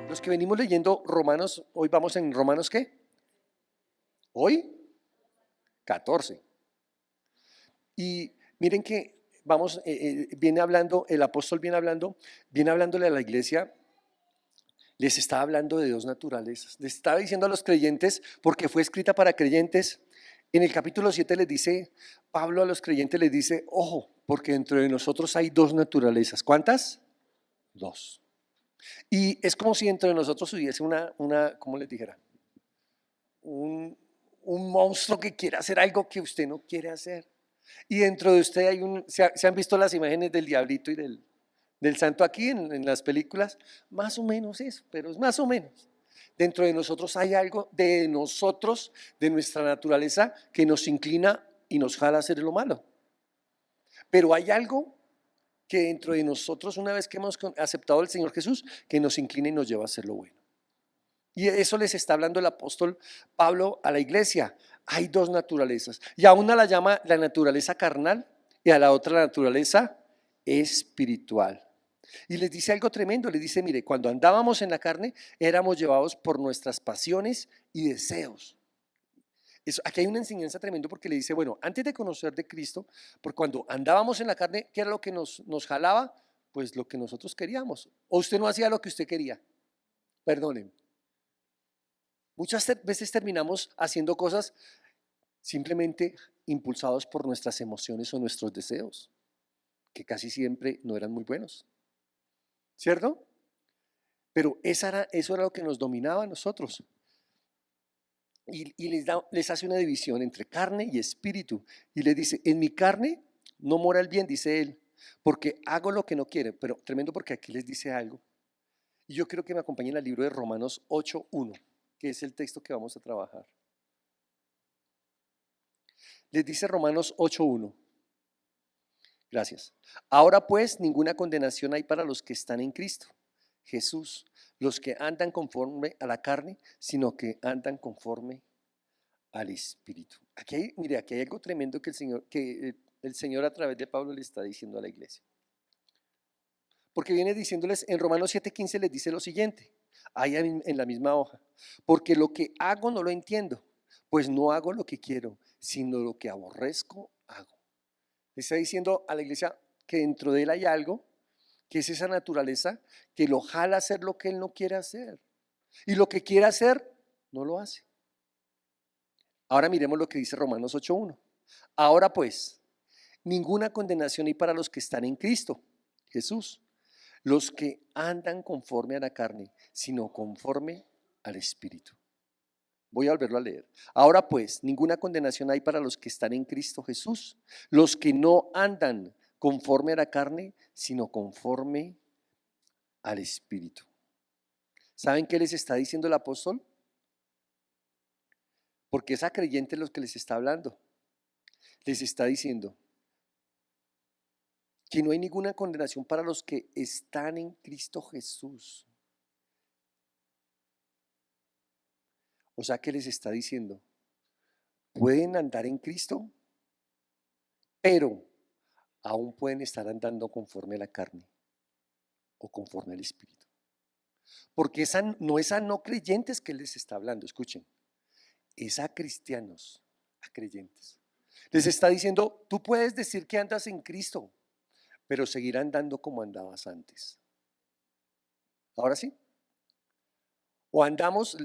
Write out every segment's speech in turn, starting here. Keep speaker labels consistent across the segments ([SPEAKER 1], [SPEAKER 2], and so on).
[SPEAKER 1] Los que venimos leyendo Romanos, hoy vamos en Romanos, ¿qué? Hoy 14. Y miren que vamos, viene hablando, el apóstol viene hablándole a la iglesia, les está hablando de dos naturalezas. Les estaba diciendo a los creyentes, porque fue escrita para creyentes. En el capítulo 7 les dice, Pablo a los creyentes les dice, ojo, porque dentro de nosotros hay dos naturalezas. ¿Cuántas? Dos. Y es como si dentro de nosotros hubiese ¿cómo les dijera? Un monstruo que quiere hacer algo que usted no quiere hacer. Y dentro de usted hay ¿se han visto las imágenes del diablito y del santo aquí en las películas? Más o menos eso, pero es más o menos. Dentro de nosotros hay algo de nosotros, de nuestra naturaleza, que nos inclina y nos jala a hacer lo malo. Pero hay algo que dentro de nosotros, una vez que hemos aceptado al Señor Jesús, que nos inclina y nos lleva a hacer lo bueno. Y eso les está hablando el apóstol Pablo a la iglesia. Hay dos naturalezas. Y a una la llama la naturaleza carnal y a la otra la naturaleza espiritual. Y les dice algo tremendo, les dice, mire, cuando andábamos en la carne, éramos llevados por nuestras pasiones y deseos. Aquí hay una enseñanza tremenda porque le dice, bueno, antes de conocer de Cristo, porque cuando andábamos en la carne, ¿qué era lo que nos jalaba? Pues lo que nosotros queríamos. O usted no hacía lo que usted quería. Perdonen. Muchas veces terminamos haciendo cosas simplemente impulsados por nuestras emociones o nuestros deseos, que casi siempre no eran muy buenos. ¿Cierto? Pero eso era lo que nos dominaba a nosotros. Y les hace una división entre carne y espíritu. Y les dice, en mi carne no mora el bien, dice él, porque hago lo que no quiere. Pero tremendo porque aquí les dice algo. Y yo quiero que me acompañen al libro de Romanos 8:1, que es el texto que vamos a trabajar. Les dice Romanos 8:1. Gracias. Ahora pues ninguna condenación hay para los que están en Cristo Jesús, los que andan conforme a la carne, sino que andan conforme al Espíritu. Mire, aquí hay algo tremendo que el Señor a través de Pablo le está diciendo a la iglesia. Porque viene diciéndoles, en Romanos 7:15 les dice lo siguiente, ahí en la misma hoja, porque lo que hago no lo entiendo, pues no hago lo que quiero, sino lo que aborrezco hago. Le está diciendo a la iglesia que dentro de él hay algo, que es esa naturaleza que lo jala a hacer lo que él no quiere hacer. Y lo que quiere hacer, no lo hace. Ahora miremos lo que dice Romanos 8:1. Ahora pues, ninguna condenación hay para los que están en Cristo Jesús, los que andan conforme a la carne, sino conforme al Espíritu. Voy a volverlo a leer. Ahora pues, ninguna condenación hay para los que están en Cristo Jesús, los que no andan conforme a la carne, sino conforme al Espíritu. ¿Saben qué les está diciendo el apóstol? Porque es a creyentes los que les está hablando. Les está diciendo que no hay ninguna condenación para los que están en Cristo Jesús. O sea que les está diciendo, pueden andar en Cristo, pero aún pueden estar andando conforme a la carne o conforme al Espíritu. Porque no es a no creyentes que les está hablando, escuchen, es a cristianos, a creyentes. Les está diciendo, tú puedes decir que andas en Cristo, pero seguir andando como andabas antes. ¿Ahora sí? O andamos,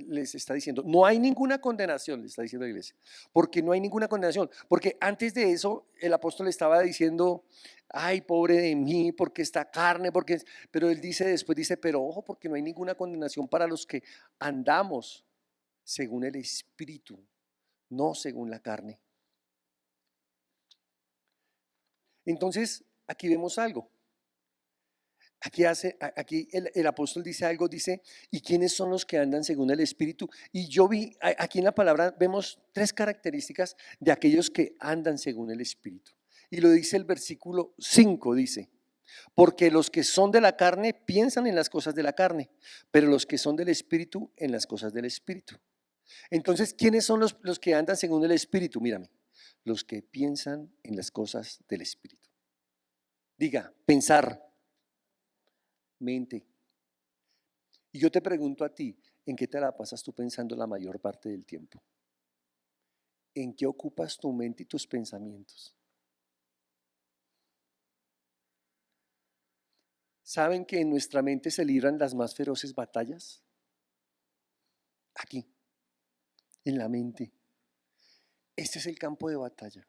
[SPEAKER 1] les está diciendo, no hay ninguna condenación, les está diciendo la iglesia, porque no hay ninguna condenación, porque antes de eso el apóstol estaba diciendo, ay, pobre de mí, porque esta carne, pero él después dice, pero ojo, porque no hay ninguna condenación para los que andamos según el Espíritu, no según la carne. Entonces, aquí vemos algo. Aquí el apóstol dice algo, dice, ¿y quiénes son los que andan según el Espíritu? Y yo vi, aquí en la palabra vemos tres características de aquellos que andan según el Espíritu. Y lo dice el versículo 5, dice, porque los que son de la carne piensan en las cosas de la carne, pero los que son del Espíritu en las cosas del Espíritu. Entonces, ¿quiénes son los que andan según el Espíritu? Mírame, los que piensan en las cosas del Espíritu. Diga, pensar. Mente. Y yo te pregunto a ti, ¿en qué te la pasas tú pensando la mayor parte del tiempo? ¿En qué ocupas tu mente y tus pensamientos? ¿Saben que en nuestra mente se libran las más feroces batallas? Aquí, en la mente. Este es el campo de batalla.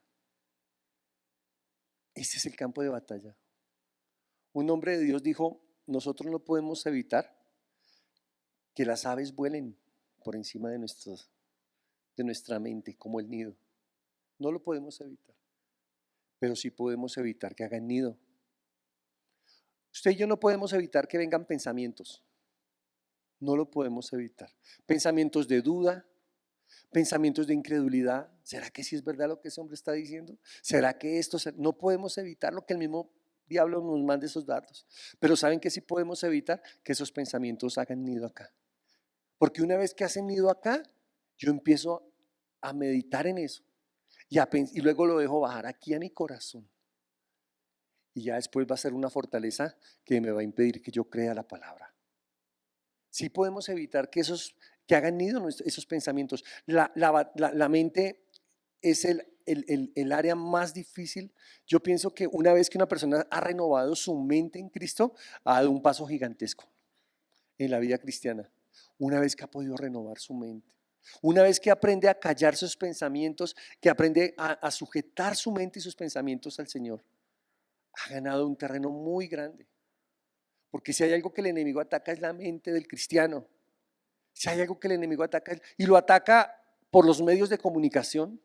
[SPEAKER 1] Este es el campo de batalla. Un hombre de Dios dijo, nosotros no podemos evitar que las aves vuelen por encima de nuestra mente, como el nido. No lo podemos evitar, pero sí podemos evitar que hagan nido. Usted y yo no podemos evitar que vengan pensamientos. No lo podemos evitar. Pensamientos de duda, pensamientos de incredulidad. ¿Será que sí es verdad lo que ese hombre está diciendo? ¿Será que esto? No podemos evitar lo que el mismo diablo nos mande esos datos. Pero ¿saben que sí podemos evitar? Que esos pensamientos hagan nido acá. Porque una vez que hacen nido acá, yo empiezo a meditar en eso y luego lo dejo bajar aquí a mi corazón. Y ya después va a ser una fortaleza que me va a impedir que yo crea la palabra. Sí podemos evitar que hagan nido esos pensamientos. La mente es el área más difícil. Yo pienso que una vez que una persona ha renovado su mente en Cristo, ha dado un paso gigantesco en la vida cristiana. Una vez que ha podido renovar su mente. Una vez que aprende a callar sus pensamientos, que aprende a sujetar su mente y sus pensamientos al Señor, ha ganado un terreno muy grande. Porque si hay algo que el enemigo ataca es la mente del cristiano. Si hay algo que el enemigo ataca y lo ataca por los medios de comunicación,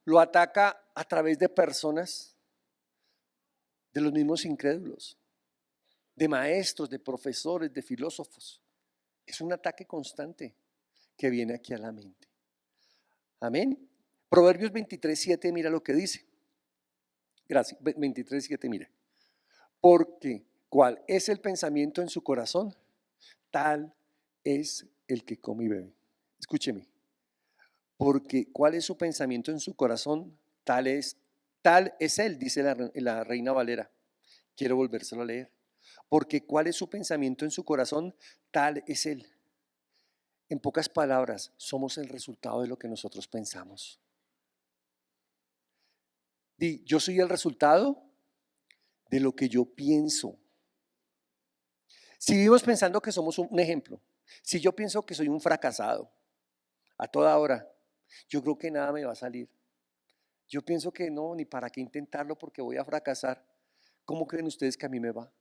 [SPEAKER 1] lo ataca a través de personas, de los mismos incrédulos, de maestros, de profesores, de filósofos. Es un ataque constante que viene aquí a la mente. Amén. Proverbios 23:7, mira lo que dice. Gracias. 23:7, mira. Porque cuál es el pensamiento en su corazón, tal es el que come y bebe. Escúcheme. Porque cuál es su pensamiento en su corazón, tal es él, dice la Reina Valera. Quiero volvérselo a leer. Porque cuál es su pensamiento en su corazón, tal es él. En pocas palabras, somos el resultado de lo que nosotros pensamos. Yo soy el resultado de lo que yo pienso. Si vivimos pensando que somos un ejemplo, si yo pienso que soy un fracasado a toda hora, yo creo que nada me va a salir. Yo pienso que no, ni para qué intentarlo porque voy a fracasar. ¿Cómo creen ustedes que a mí me va?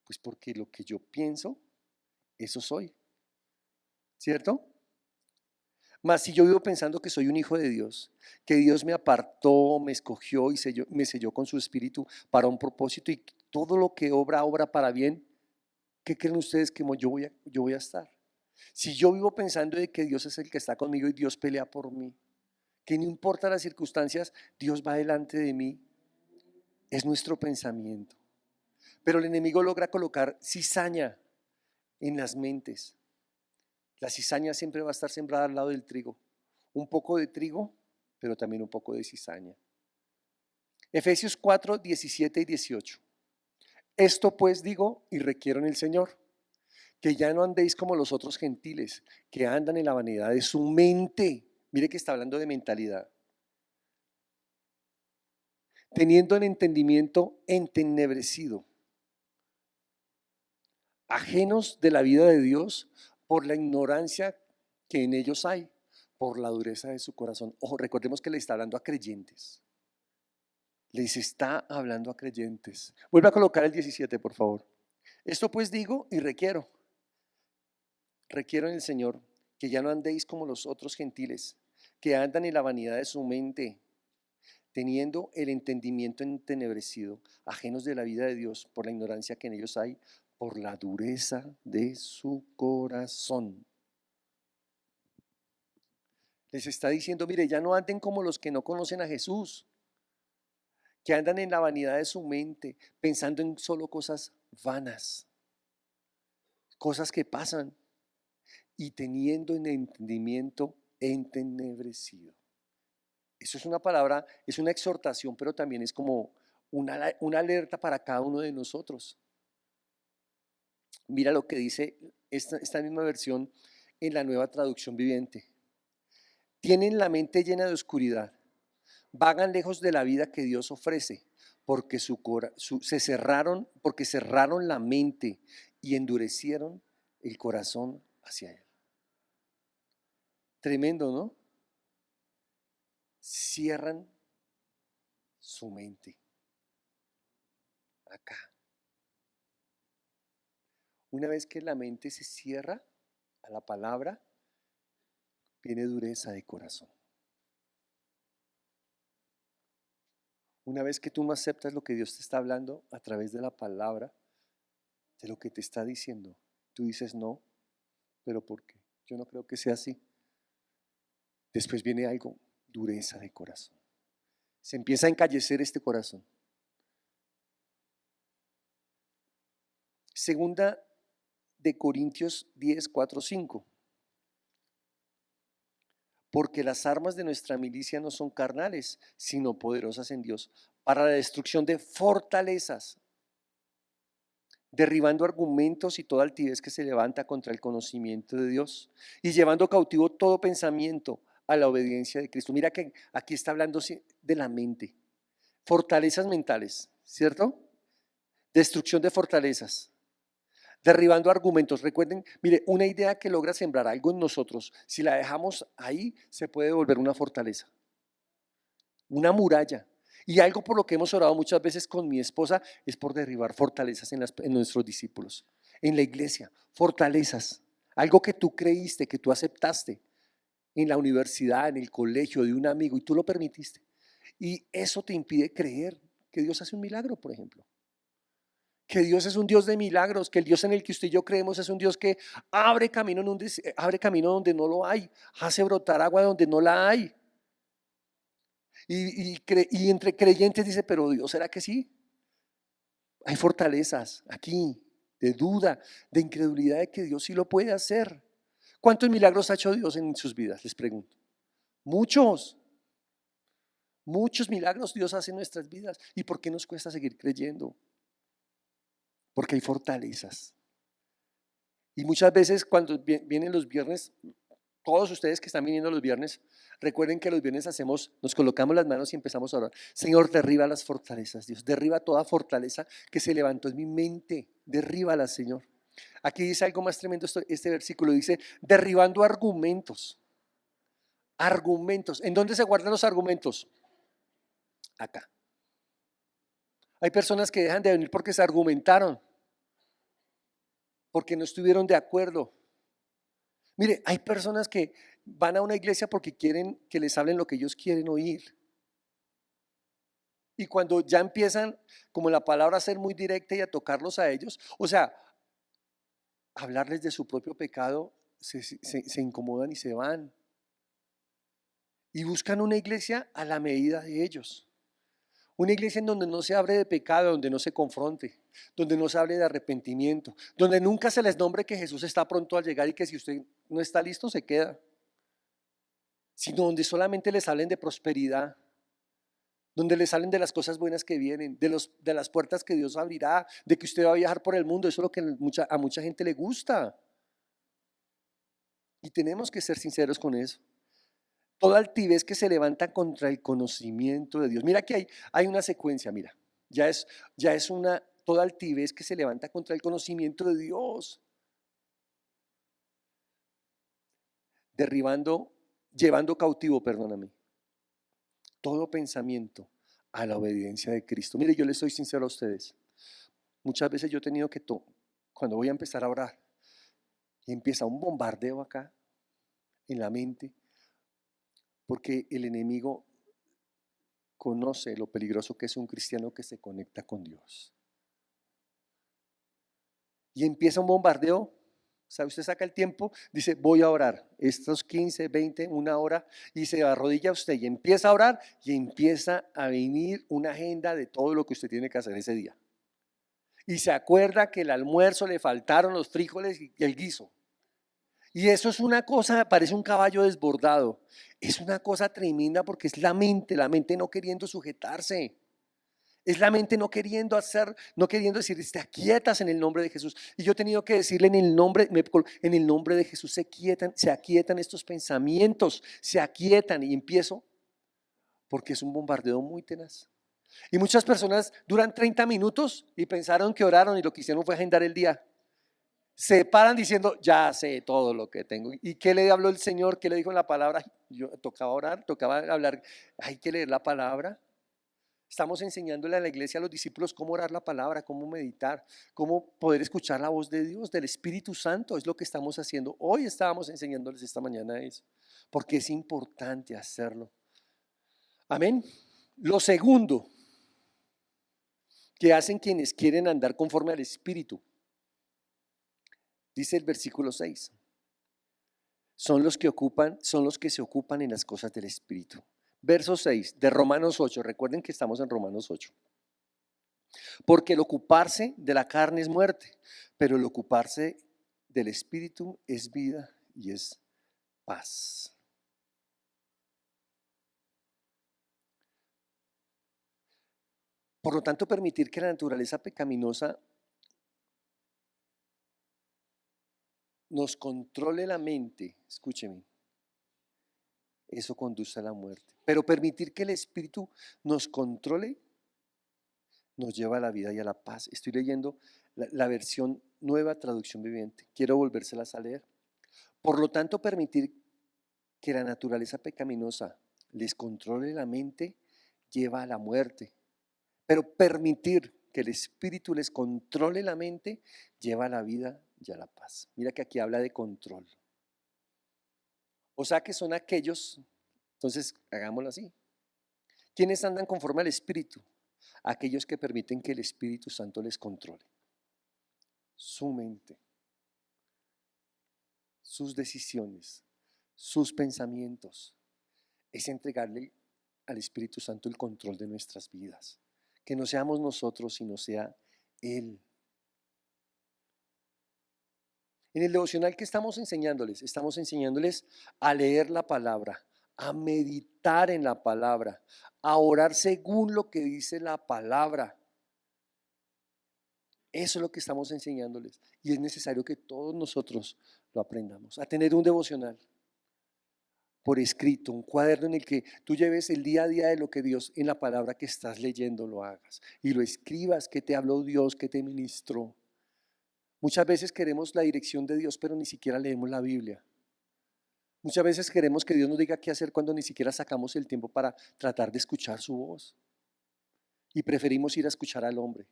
[SPEAKER 1] Pues porque lo que yo pienso, eso soy, ¿cierto? Mas si yo vivo pensando que soy un hijo de Dios, que Dios me apartó, me escogió y me selló con su espíritu para un propósito y todo lo que obra para bien, ¿qué creen ustedes que yo voy a estar? Si yo vivo pensando de que Dios es el que está conmigo y Dios pelea por mí, que no importa las circunstancias, Dios va delante de mí, es nuestro pensamiento. Pero el enemigo logra colocar cizaña en las mentes. La cizaña siempre va a estar sembrada al lado del trigo. Un poco de trigo, pero también un poco de cizaña. Efesios 4:17 y 18. Esto pues digo y requiero en el Señor, que ya no andéis como los otros gentiles, que andan en la vanidad de su mente. Mire que está hablando de mentalidad. Teniendo el entendimiento entenebrecido, ajenos de la vida de Dios por la ignorancia que en ellos hay, por la dureza de su corazón. Ojo, recordemos que le está hablando a creyentes. Les está hablando a creyentes. Vuelve a colocar el 17, por favor. Esto pues digo y requiero en el Señor que ya no andéis como los otros gentiles, que andan en la vanidad de su mente, teniendo el entendimiento entenebrecido, ajenos de la vida de Dios por la ignorancia que en ellos hay, por la dureza de su corazón. Les está diciendo, mire, ya no anden como los que no conocen a Jesús, que andan en la vanidad de su mente, pensando en solo cosas vanas, cosas que pasan, y teniendo el entendimiento entenebrecido. Eso es una palabra, es una exhortación, pero también es como una alerta para cada uno de nosotros. Mira lo que dice esta misma versión en la Nueva Traducción Viviente. Tienen la mente llena de oscuridad, vagan lejos de la vida que Dios ofrece, porque porque cerraron la mente y endurecieron el corazón hacia Él. Tremendo, ¿no? Cierran su mente. Acá. Una vez que la mente se cierra a la palabra, viene dureza de corazón. Una vez que tú no aceptas lo que Dios te está hablando a través de la palabra, de lo que te está diciendo, tú dices no, pero ¿por qué? Yo no creo que sea así. Después viene algo, dureza de corazón. Se empieza a encallecer este corazón. Segunda de Corintios 10, 4, 5. Porque las armas de nuestra milicia no son carnales, sino poderosas en Dios, para la destrucción de fortalezas, derribando argumentos y toda altivez que se levanta contra el conocimiento de Dios y llevando cautivo todo pensamiento a la obediencia de Cristo. Mira que aquí está hablando de la mente, fortalezas mentales, ¿cierto? Destrucción de fortalezas, derribando argumentos. Recuerden, mire, una idea que logra sembrar algo en nosotros, si la dejamos ahí, se puede volver una fortaleza, una muralla. Y algo por lo que hemos orado muchas veces con mi esposa es por derribar fortalezas en nuestros discípulos, en la iglesia, fortalezas. Algo que tú creíste, que tú aceptaste en la universidad, en el colegio, de un amigo, y tú lo permitiste. Y eso te impide creer que Dios hace un milagro, por ejemplo. Que Dios es un Dios de milagros, que el Dios en el que usted y yo creemos es un Dios que abre camino, abre camino donde no lo hay, hace brotar agua donde no la hay. Y entre creyentes dice, pero Dios, ¿será que sí? Hay fortalezas aquí, de duda, de incredulidad de que Dios sí lo puede hacer. ¿Cuántos milagros ha hecho Dios en sus vidas? Les pregunto. Muchos, muchos milagros Dios hace en nuestras vidas. ¿Y por qué nos cuesta seguir creyendo? Porque hay fortalezas. Y muchas veces cuando vienen los viernes, todos ustedes que están viniendo los viernes, recuerden que los viernes nos colocamos las manos y empezamos a orar. Señor, derriba las fortalezas, Dios, derriba toda fortaleza que se levantó en mi mente, derríbala, Señor. Aquí dice algo más tremendo, este versículo dice, derribando argumentos. Argumentos. ¿En dónde se guardan los argumentos? Acá. Hay personas que dejan de venir porque se argumentaron, porque no estuvieron de acuerdo. Mire, hay personas que van a una iglesia porque quieren que les hablen lo que ellos quieren oír. Y cuando ya empiezan, como la palabra, a ser muy directa y a tocarlos a ellos, o sea, hablarles de su propio pecado, se incomodan y se van. Y buscan una iglesia a la medida de ellos. Una iglesia en donde no se hable de pecado, donde no se confronte, donde no se hable de arrepentimiento, donde nunca se les nombre que Jesús está pronto a llegar y que si usted no está listo se queda, sino donde solamente les hablen de prosperidad, donde les hablen de las cosas buenas que vienen, de las puertas que Dios abrirá, de que usted va a viajar por el mundo. Eso es lo que a mucha gente le gusta. Y tenemos que ser sinceros con eso. Toda altivez que se levanta contra el conocimiento de Dios. Mira que hay una secuencia, mira. Ya es toda altivez que se levanta contra el conocimiento de Dios. Llevando cautivo, perdóname, todo pensamiento a la obediencia de Cristo. Mire, yo les soy sincero a ustedes. Muchas veces yo he tenido que, cuando voy a empezar a orar, y empieza un bombardeo acá, en la mente, porque el enemigo conoce lo peligroso que es un cristiano que se conecta con Dios. Y empieza un bombardeo. O sea, usted saca el tiempo, dice, voy a orar estos 15, 20, una hora, y se arrodilla usted y empieza a orar y empieza a venir una agenda de todo lo que usted tiene que hacer ese día. Y se acuerda que el almuerzo le faltaron los frijoles y el guiso. Y eso es una cosa, parece un caballo desbordado. Es una cosa tremenda porque es la mente no queriendo sujetarse. Es la mente no queriendo hacer, no queriendo decir, te aquietas en el nombre de Jesús. Y yo he tenido que decirle en el nombre de Jesús se aquietan estos pensamientos, se aquietan y empiezo, porque es un bombardeo muy tenaz. Y muchas personas duran 30 minutos y pensaron que oraron y lo que hicieron fue agendar el día. Se paran diciendo, ya sé todo lo que tengo. ¿Y qué le habló el Señor? ¿Qué le dijo en la palabra? Yo tocaba orar, tocaba hablar. Hay que leer la palabra. Estamos enseñándole a la iglesia, a los discípulos, cómo orar la palabra, cómo meditar, cómo poder escuchar la voz de Dios, del Espíritu Santo. Es lo que estamos haciendo. Hoy estábamos enseñándoles esta mañana eso, porque es importante hacerlo. Amén. Lo segundo que hacen quienes quieren andar conforme al Espíritu, dice el versículo 6, son los que se ocupan en las cosas del Espíritu. Verso 6 de Romanos 8, recuerden que estamos en Romanos 8. Porque el ocuparse de la carne es muerte, pero el ocuparse del Espíritu es vida y es paz. Por lo tanto, permitir que la naturaleza pecaminosa nos controle la mente, escúcheme, eso conduce a la muerte. Pero permitir que el Espíritu nos controle nos lleva a la vida y a la paz. Estoy leyendo la versión Nueva Traducción Viviente. Quiero volvérselas a leer. Por lo tanto, permitir que la naturaleza pecaminosa les controle la mente lleva a la muerte. Pero permitir que el Espíritu les controle la mente lleva a la vida y a la paz. Mira que aquí habla de control. O sea que son aquellos, entonces hagámoslo así. ¿Quiénes andan conforme al Espíritu? Aquellos que permiten que el Espíritu Santo les controle su mente, sus decisiones, sus pensamientos. Es entregarle al Espíritu Santo el control de nuestras vidas. Que no seamos nosotros, sino sea Él. En el devocional que estamos enseñándoles a leer la palabra, a meditar en la palabra, a orar según lo que dice la palabra. Eso es lo que estamos enseñándoles y es necesario que todos nosotros lo aprendamos, a tener un devocional por escrito, un cuaderno en el que tú lleves el día a día de lo que Dios en la palabra que estás leyendo lo hagas y lo escribas, que te habló Dios, que te ministró. Muchas veces queremos la dirección de Dios, pero ni siquiera leemos la Biblia. Muchas veces queremos que Dios nos diga qué hacer cuando ni siquiera sacamos el tiempo para tratar de escuchar su voz. Y preferimos ir a escuchar al hombre.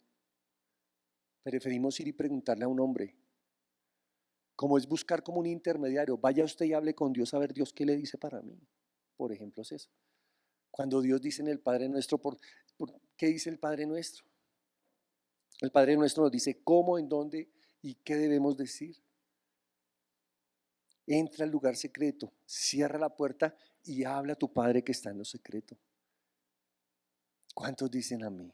[SPEAKER 1] Preferimos ir y preguntarle a un hombre. Como es buscar como un intermediario. Vaya usted y hable con Dios a ver Dios qué le dice para mí. Por ejemplo es eso. Cuando Dios dice en el Padre Nuestro, ¿qué dice el Padre Nuestro? El Padre Nuestro nos dice cómo, en dónde y qué debemos decir. Entra al lugar secreto, cierra la puerta y habla a tu Padre que está en lo secreto. ¿Cuántos dicen amén?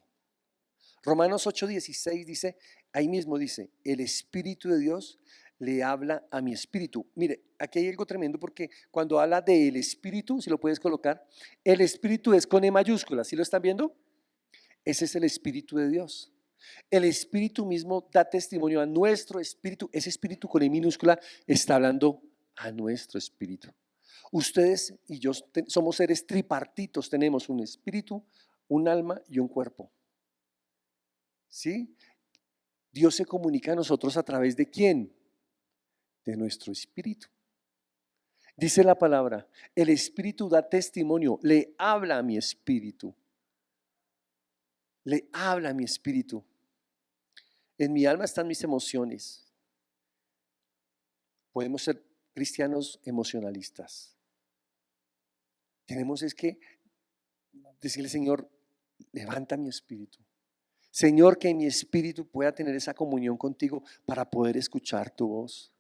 [SPEAKER 1] Romanos 8:16 dice, ahí mismo dice, el Espíritu de Dios le habla a mi espíritu. Mire, aquí hay algo tremendo porque cuando habla del Espíritu, si lo puedes colocar, el Espíritu es con E mayúscula, ¿sí lo están viendo? Ese es el Espíritu de Dios. El Espíritu mismo da testimonio a nuestro espíritu. Ese Espíritu con E minúscula está hablando a nuestro espíritu. Ustedes y yo somos seres tripartitos, tenemos un espíritu, un alma y un cuerpo. ¿Sí? Dios se comunica a nosotros a través de ¿quién? De nuestro espíritu. Dice la palabra, el espíritu da testimonio, le habla a mi espíritu. Le habla a mi espíritu. En mi alma están mis emociones. Podemos ser cristianos emocionalistas. Tenemos es que decirle, Señor, levanta mi espíritu. Señor, que mi espíritu pueda tener esa comunión contigo para poder escuchar tu voz.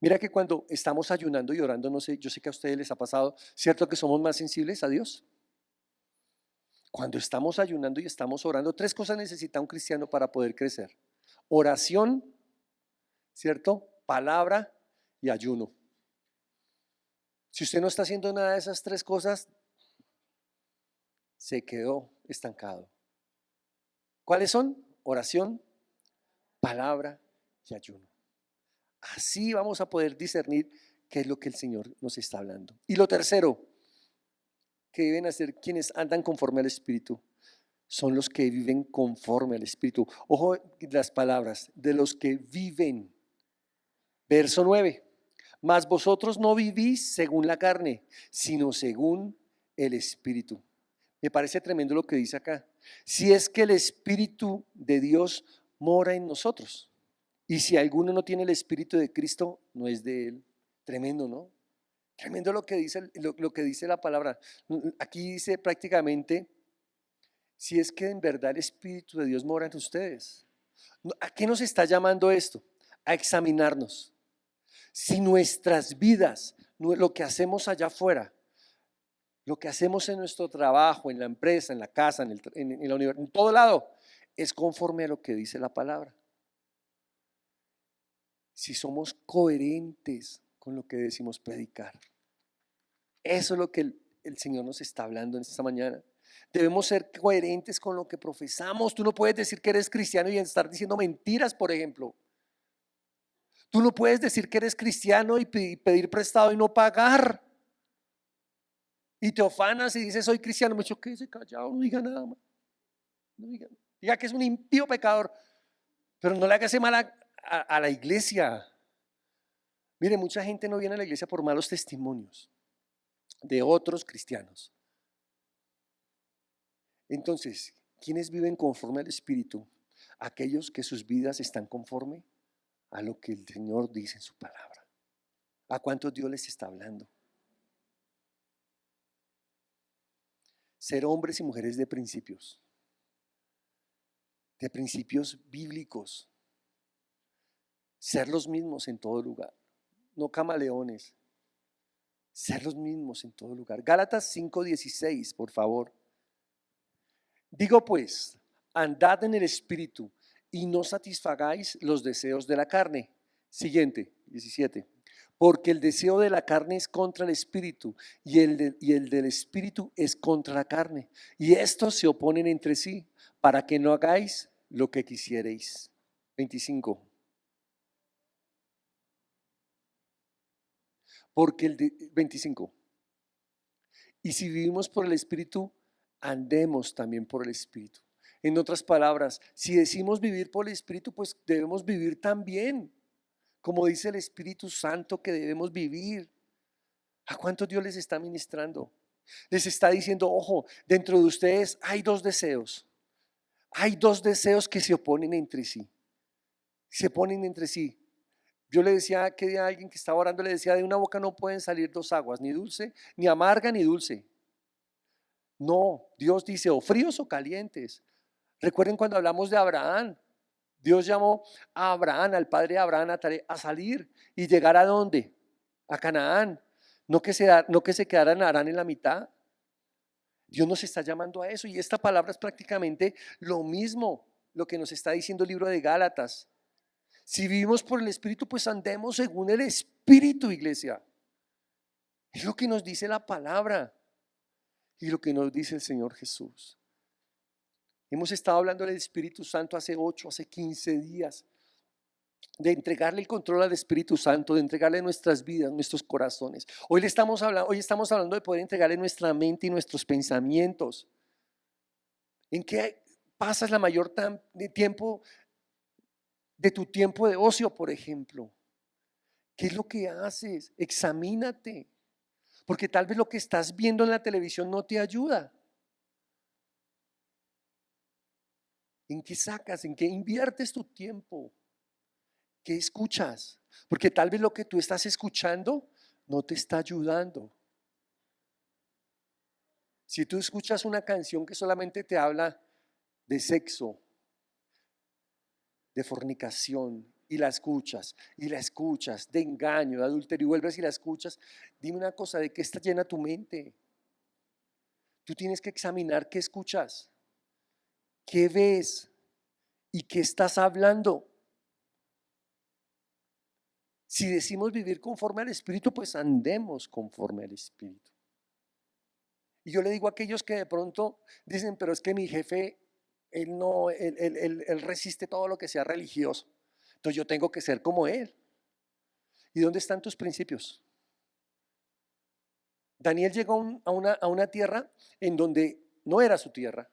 [SPEAKER 1] Mira que cuando estamos ayunando y orando, no sé, yo sé que a ustedes les ha pasado, ¿cierto que somos más sensibles a Dios? Cuando estamos ayunando y estamos orando, tres cosas necesita un cristiano para poder crecer. Oración, ¿cierto? Palabra y ayuno. Si usted no está haciendo nada de esas tres cosas, se quedó estancado. ¿Cuáles son? Oración, palabra y ayuno. Así vamos a poder discernir qué es lo que el Señor nos está hablando. Y lo tercero que deben hacer quienes andan conforme al Espíritu son los que viven conforme al Espíritu. Ojo las palabras, de los que viven. Verso 9. Mas vosotros no vivís según la carne, sino según el Espíritu. Me parece tremendo lo que dice acá. Si es que el Espíritu de Dios mora en nosotros. Y si alguno no tiene el Espíritu de Cristo, no es de él. Tremendo, ¿no? Tremendo lo que dice, lo que dice la palabra. Aquí dice prácticamente, si es que en verdad el Espíritu de Dios mora en ustedes. ¿A qué nos está llamando esto? A examinarnos. Si nuestras vidas, lo que hacemos allá afuera, lo que hacemos en nuestro trabajo, en la empresa, en la casa, en la universidad, en todo lado, es conforme a lo que dice la palabra. Si somos coherentes con lo que decimos predicar. Eso es lo que el Señor nos está hablando en esta mañana. Debemos ser coherentes con lo que profesamos. Tú no puedes decir que eres cristiano y estar diciendo mentiras, por ejemplo. Tú no puedes decir que eres cristiano y pedir prestado y no pagar. Y te ofanas y dices, soy cristiano. Me dicho, quédese callado, no diga nada más. No diga que es un impío pecador. Pero no le haga ese mal a la iglesia. Mire, mucha gente no viene a la iglesia por malos testimonios de otros cristianos. Entonces, ¿quiénes viven conforme al Espíritu? Aquellos que sus vidas están conforme a lo que el Señor dice en su palabra. ¿A cuántos Dios les está hablando? Ser hombres y mujeres de principios bíblicos. Ser los mismos en todo lugar, no camaleones. Ser los mismos en todo lugar. Gálatas 5:16, por favor. Digo pues, andad en el Espíritu y no satisfagáis los deseos de la carne. Siguiente, 17. Porque el deseo de la carne es contra el Espíritu y el del Espíritu es contra la carne. Y estos se oponen entre sí para que no hagáis lo que quisierais. 25. Porque 25. Y si vivimos por el Espíritu, andemos también por el Espíritu. En otras palabras, si decimos vivir por el Espíritu, pues debemos vivir también, como dice el Espíritu Santo que debemos vivir. ¿A cuántos Dios les está ministrando? Les está diciendo, ojo, dentro de ustedes hay dos deseos. Hay dos deseos que se oponen entre sí. Se oponen entre sí. Yo le decía que a alguien que estaba orando, le decía, de una boca no pueden salir dos aguas, ni dulce, ni amarga, ni dulce. No, Dios dice o fríos o calientes. Recuerden cuando hablamos de Abraham, Dios llamó a Abraham, al padre de Abraham, a salir y llegar a dónde? A Canaán. No que se quedara en Harán en la mitad. Dios nos está llamando a eso y esta palabra es prácticamente lo mismo, lo que nos está diciendo el libro de Gálatas. Si vivimos por el Espíritu, pues andemos según el Espíritu, iglesia. Es lo que nos dice la palabra y lo que nos dice el Señor Jesús. Hemos estado hablando del Espíritu Santo hace 8, hace 15 días, de entregarle el control al Espíritu Santo, de entregarle nuestras vidas, nuestros corazones. Hoy estamos hablando de poder entregarle nuestra mente y nuestros pensamientos. ¿En qué pasas la mayor tiempo de tu tiempo de ocio, por ejemplo? ¿Qué es lo que haces? Examínate, porque tal vez lo que estás viendo en la televisión no te ayuda. ¿En qué sacas? ¿En qué inviertes tu tiempo? ¿Qué escuchas? Porque tal vez lo que tú estás escuchando no te está ayudando. Si tú escuchas una canción que solamente te habla de sexo, de fornicación, y la escuchas, de engaño, de adulterio, y vuelves y la escuchas, dime una cosa, ¿de qué está llena tu mente? Tú tienes que examinar qué escuchas, qué ves y qué estás hablando. Si decimos vivir conforme al Espíritu, pues andemos conforme al Espíritu. Y yo le digo a aquellos que de pronto dicen, pero es que mi jefe Él no, él resiste todo lo que sea religioso. Entonces yo tengo que ser como él. ¿Y dónde están tus principios? Daniel llegó a una tierra en donde no era su tierra,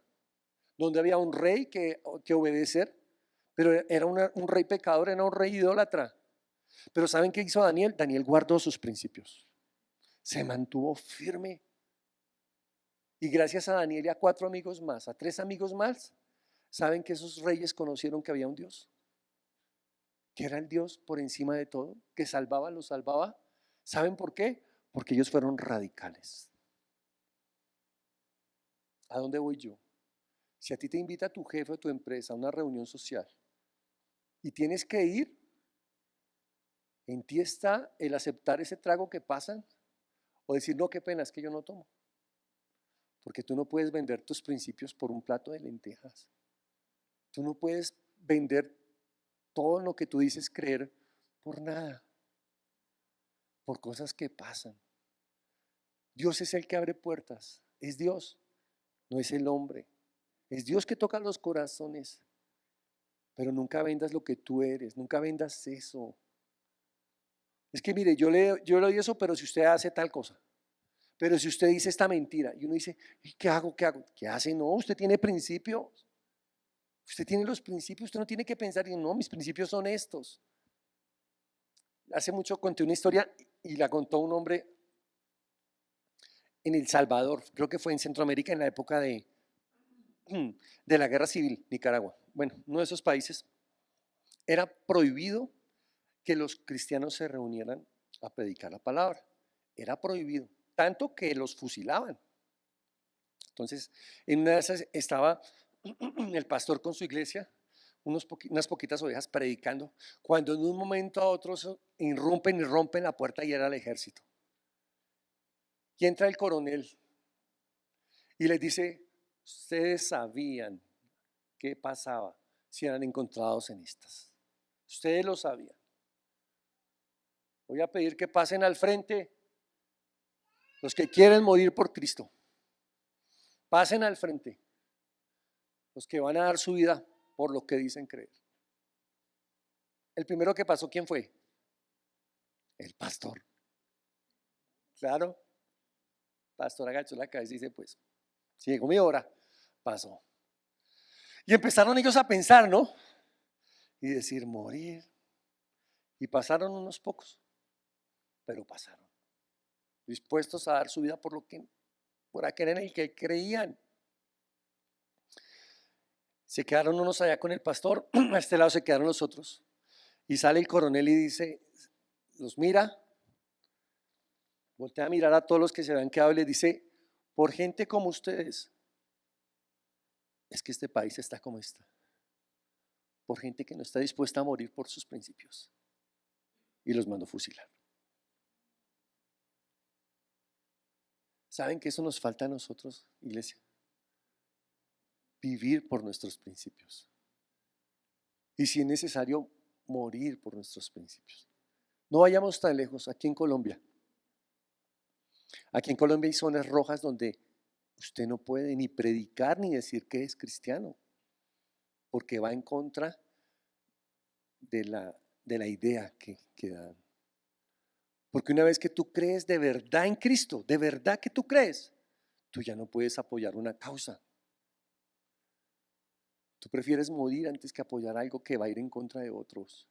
[SPEAKER 1] donde había un rey que obedecer, pero era un rey pecador, era un rey idólatra. Pero ¿saben qué hizo Daniel? Daniel guardó sus principios, se mantuvo firme. Y gracias a Daniel y a 4 amigos más, a 3 amigos más, ¿saben que esos reyes conocieron que había un Dios? Que era el Dios por encima de todo, que salvaba, los salvaba. ¿Saben por qué? Porque ellos fueron radicales. ¿A dónde voy yo? Si a ti te invita tu jefe o tu empresa a una reunión social y tienes que ir, en ti está el aceptar ese trago que pasan o decir, no, qué pena, es que yo no tomo. Porque tú no puedes vender tus principios por un plato de lentejas. Tú no puedes vender todo lo que tú dices creer por nada, por cosas que pasan. Dios es el que abre puertas, es Dios, no es el hombre. Es Dios que toca los corazones, pero nunca vendas lo que tú eres, nunca vendas eso. Es que mire, yo le doy eso, pero si usted hace tal cosa, pero si usted dice esta mentira, y uno dice, ¿y qué hago? ¿Qué hago? ¿Qué hace? No, usted tiene principios. Usted tiene los principios, usted no tiene que pensar, y no, mis principios son estos. Hace mucho conté una historia y la contó un hombre en El Salvador, creo que fue en Centroamérica en la época de la Guerra Civil, Nicaragua. Bueno, uno de esos países era prohibido que los cristianos se reunieran a predicar la palabra. Era prohibido, tanto que los fusilaban. Entonces, en una de esas estaba el pastor con su iglesia, unas poquitas ovejas predicando, cuando en un momento a otro irrumpen y rompen la puerta y era el ejército. Y entra el coronel y les dice, ustedes sabían qué pasaba si eran encontrados en estas. Ustedes lo sabían. Voy a pedir que pasen al frente los que quieren morir por Cristo. Pasen al frente los que van a dar su vida por lo que dicen creer. El primero que pasó, ¿quién fue? El pastor. Claro, pastor agachó la cabeza y dice, pues, si llegó mi hora, pasó. Y empezaron ellos a pensar, ¿no? Y decir, morir. Y pasaron unos pocos, pero pasaron. Dispuestos a dar su vida por aquel en el que creían. Se quedaron unos allá con el pastor, a este lado se quedaron los otros. Y sale el coronel y dice, los mira, voltea a mirar a todos los que se habían quedado y les dice, por gente como ustedes, es que este país está como está. Por gente que no está dispuesta a morir por sus principios. Y los mandó fusilar. ¿Saben que eso nos falta a nosotros, iglesia? Vivir por nuestros principios. Y si es necesario, morir por nuestros principios. No vayamos tan lejos, aquí en Colombia. Aquí en Colombia hay zonas rojas donde usted no puede ni predicar ni decir que es cristiano, porque va en contra de la idea que dan. Porque una vez que tú crees de verdad en Cristo, de verdad que tú crees, tú ya no puedes apoyar una causa. Tú prefieres morir antes que apoyar algo que va a ir en contra de otros.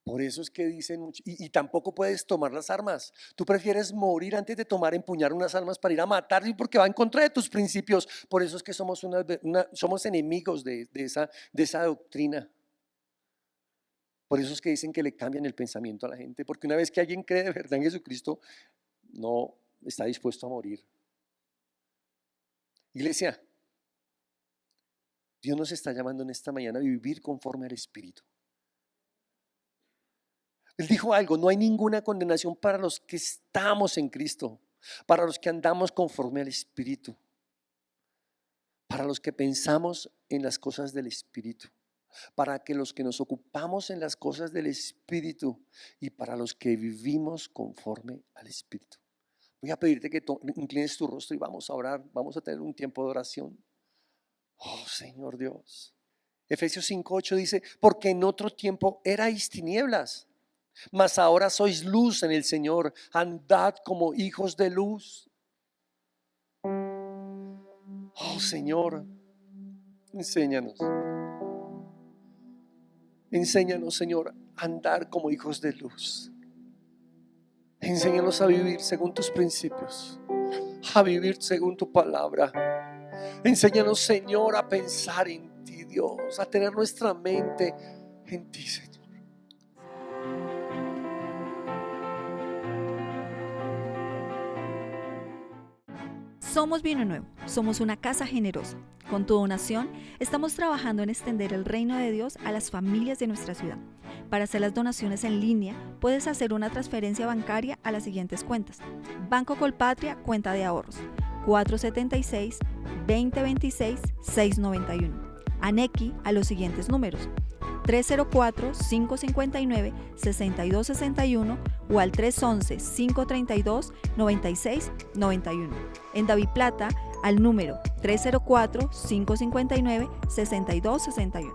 [SPEAKER 1] Por eso es que dicen mucho, y tampoco puedes tomar las armas. Tú prefieres morir antes de empuñar unas armas para ir a matar porque va en contra de tus principios. Por eso es que somos, somos enemigos de esa doctrina. Por eso es que dicen que le cambian el pensamiento a la gente. Porque una vez que alguien cree de verdad en Jesucristo, no está dispuesto a morir. Iglesia, Dios nos está llamando en esta mañana a vivir conforme al Espíritu. Él dijo algo, no hay ninguna condenación para los que estamos en Cristo, para los que andamos conforme al Espíritu, para los que pensamos en las cosas del Espíritu, para que los que nos ocupamos en las cosas del Espíritu y para los que vivimos conforme al Espíritu. Voy a pedirte que inclines tu rostro y vamos a orar, vamos a tener un tiempo de oración. Oh Señor Dios. Efesios 5:8 dice, porque en otro tiempo erais tinieblas, mas ahora sois luz en el Señor, andad como hijos de luz. Oh Señor, enséñanos. Enséñanos, Señor, a andar como hijos de luz. Enséñanos a vivir según tus principios, a vivir según tu palabra. Enséñanos, Señor, a pensar en ti, Dios, a tener nuestra mente en ti, Señor.
[SPEAKER 2] Somos Vino Nuevo, somos una casa generosa. Con tu donación, estamos trabajando en extender el reino de Dios a las familias de nuestra ciudad. Para hacer las donaciones en línea, puedes hacer una transferencia bancaria a las siguientes cuentas. Banco Colpatria, cuenta de ahorros, 476-2026-691. Anequi a los siguientes números, 304-559-6261 o al 311-532-9691. En David Plata, al número 304-559-6261.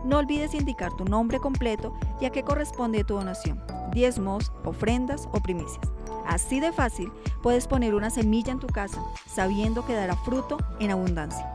[SPEAKER 2] No olvides indicar tu nombre completo y a qué corresponde tu donación, diezmos, ofrendas o primicias. Así de fácil, puedes poner una semilla en tu casa, sabiendo que dará fruto en abundancia.